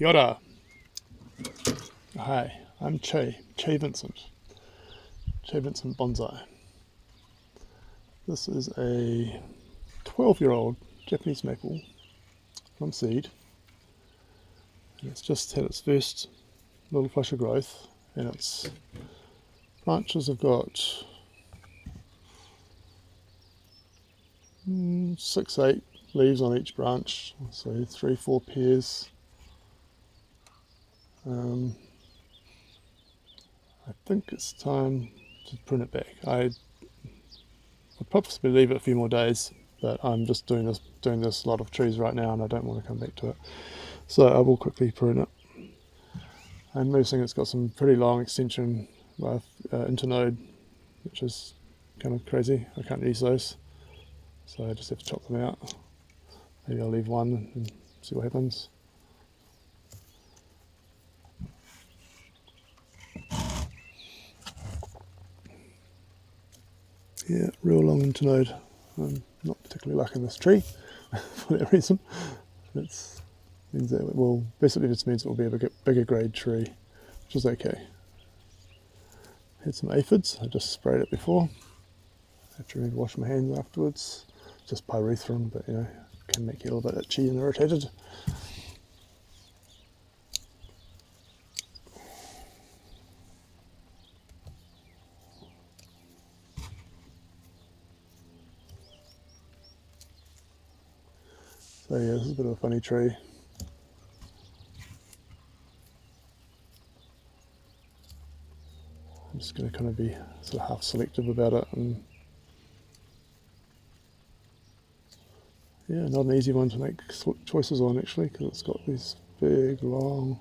Kia ora. Hi, I'm Che Vincent Bonsai. This is a 12-year-old Japanese maple from seed. And it's just had its first little flush of growth, and its branches have got 6-8 leaves on each branch, so 3-4 pairs. I think it's time to prune it back. I would possibly leave it a few more days, but I'm just doing this lot of trees right now, and I don't want to come back to it. So I will quickly prune it. I'm noticing it's got some pretty long extension internode, which is kind of crazy. I can't use those, so I just have to chop them out. Maybe I'll leave one and see what happens. Yeah, real long internode. I'm not particularly liking this tree for that reason. It means that basically just means it will be a bigger grade tree, which is okay. Had some aphids. I just sprayed it before. I have to remember to wash my hands afterwards. Just pyrethrum, but can make you a little bit itchy and irritated. So yeah, this is a bit of a funny tree. I'm just going to kind of be sort of half selective about it, and yeah, not an easy one to make choices on actually, because it's got these big long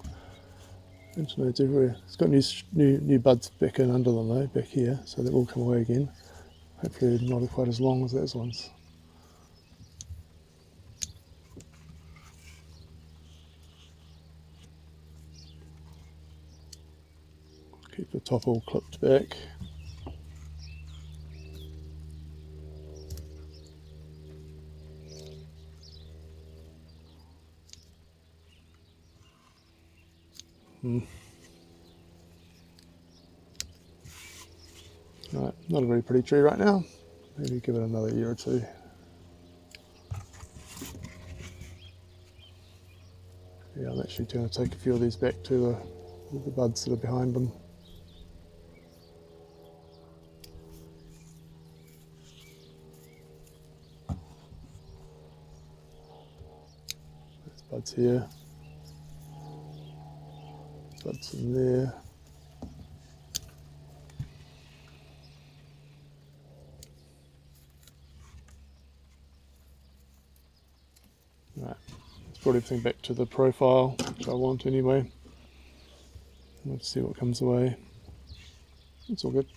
internodes everywhere. It's got new buds back in under them though, back here, so they will come away again. Hopefully not quite as long as those ones. Keep the top all clipped back. Right, not a very pretty tree right now. Maybe give it another year or two. Yeah, I'm actually going to take a few of these back to the buds that are behind them. There's buds here, buds in there. Right, let's brought everything back to the profile, which I want anyway. Let's see what comes away. It's all good.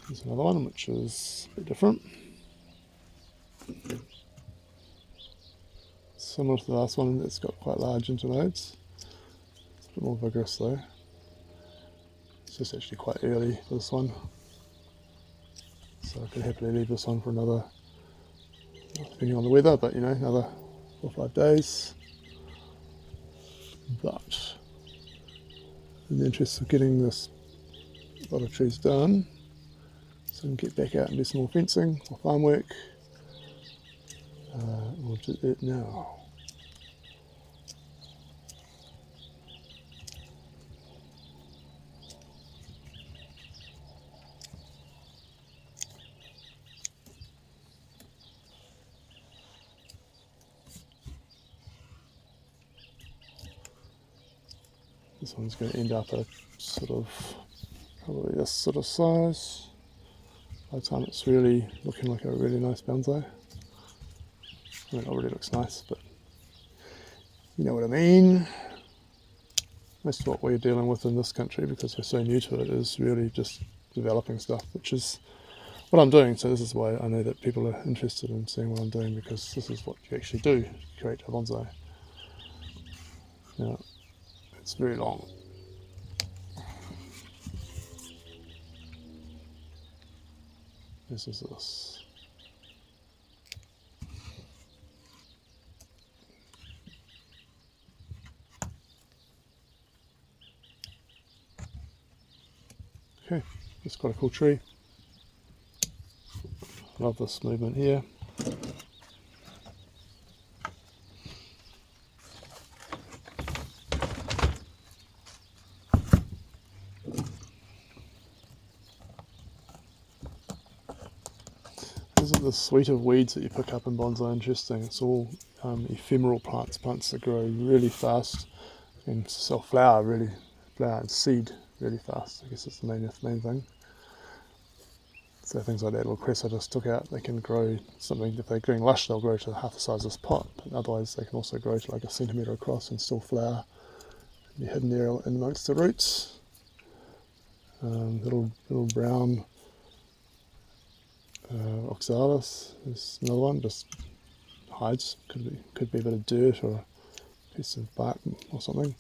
There's another one which is a bit different. Similar to the last one, it's got quite large internodes. It's a bit more vigorous though. It's just actually quite early for this one. So I could happily leave this one for another, depending on the weather, but another 4 or 5 days. But in the interest of getting this lot of trees done, so I can get back out and do some more fencing or farm work, we'll do it now. This one's going to end up a sort of, probably this sort of size. By the time it's really looking like a really nice bonsai. I mean, it already looks nice, but you know what I mean. Most of what we're dealing with in this country, because we're so new to it, is really just developing stuff, which is what I'm doing. So this is why I know that people are interested in seeing what I'm doing, because this is what you actually do, create a bonsai. Now, it's very long. This is this. Okay, it's quite a cool tree. Love this movement here. Isn't the suite of weeds that you pick up in bonsai interesting? It's all ephemeral plants, plants that grow really fast and flower and seed really fast. I guess that's the main thing. So things like that little cress I just took out, they can grow something. If they're growing lush, they'll grow to half the size of this pot. But otherwise, they can also grow to like a centimetre across and still flower and be hidden there in amongst the roots. Little brown oxalis is another one, just hides. Could be a bit of dirt or a piece of bark or something.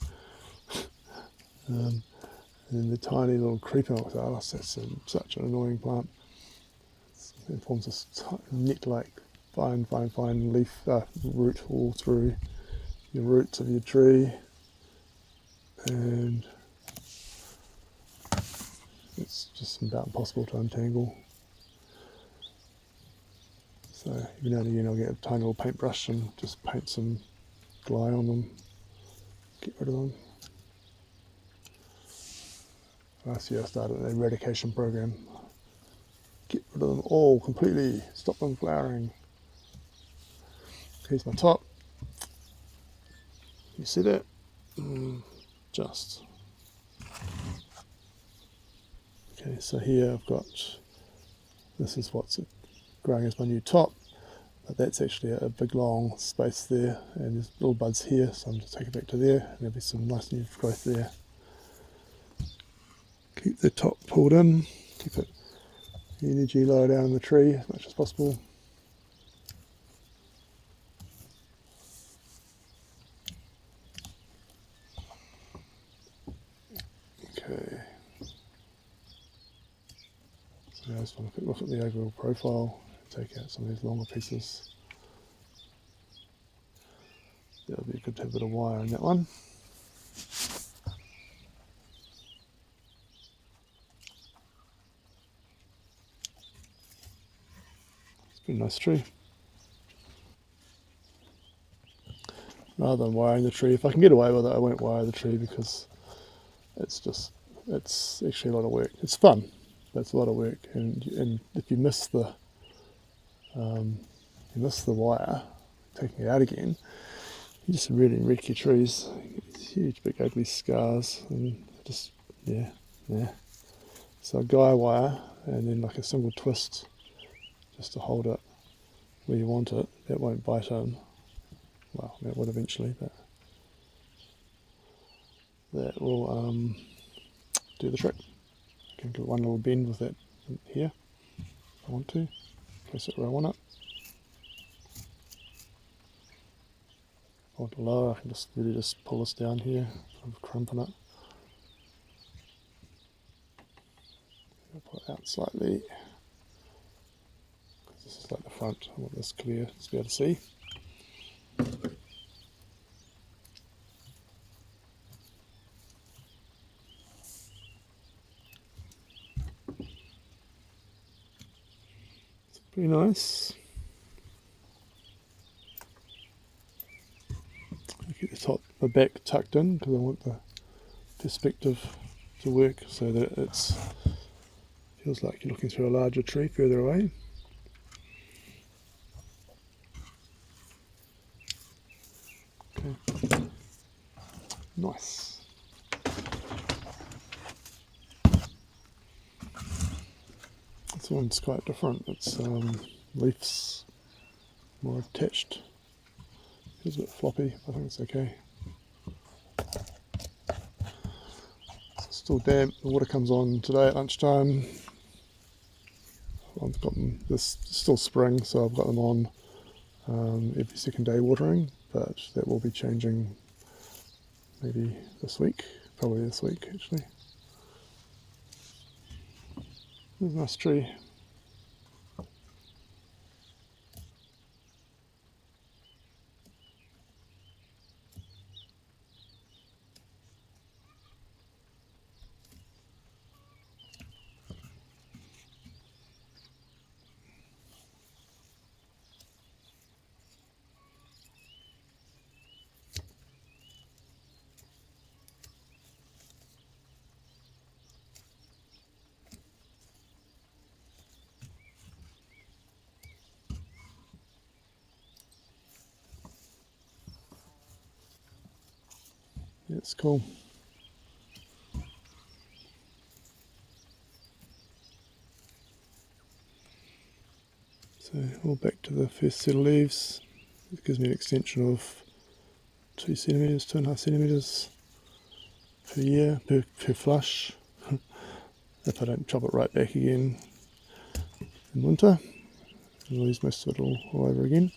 And then the tiny little creeping oxalis, that's such an annoying plant. It forms this net-like fine leaf root all through your roots of your tree, and it's just about impossible to untangle. So every now and again I'll get a tiny little paintbrush and just paint some glue on them, get rid of them. Last year I started an eradication program. Get rid of them all completely, stop them flowering. Here's my top. You see that? Just. Okay, so here I've got, this is what's growing as my new top, but that's actually a big long space there, and there's little buds here, so I'm just taking it back to there, and there'll be some nice new growth there. Keep the top pulled in, keep it energy low down in the tree as much as possible. Okay. So I just want to look at the overall profile, take out some of these longer pieces. That'll be good to have a bit of wire in that one. It's been a nice tree. Rather than wiring the tree, if I can get away with it, I won't wire the tree because it's actually a lot of work. It's fun, but it's a lot of work, and if you miss the wire, taking it out again, you just really wreck your trees. You get these huge, big, ugly scars, and just yeah. So a guy wire, and then like a single twist, just to hold it where you want it. That won't bite in. Well, that would eventually, but that will do the trick. I can get one little bend with that here if I want to. Place it where I want it. If I want it lower, I can just pull this down here, sort of crumping it. I'll pull it out slightly, because this is like the front. I want this clear to be able to see. It's pretty nice. I keep the back tucked in because I want the perspective to work so that it feels like you're looking through a larger tree further away. Okay. Nice. This one's quite different. It's leaves more attached. Feels a bit floppy. I think it's okay. It's still damp. The water comes on today at lunchtime. I've got them. This still spring, so I've got them on every second day watering, but that will be changing maybe this week. Probably this week actually. Nice tree. Yeah, it's cool. So all back to the first set of leaves. It gives me an extension of 2 centimetres, 2.5 centimetres per year, per flush. If I don't chop it right back again in winter, I'll use most of it all over again.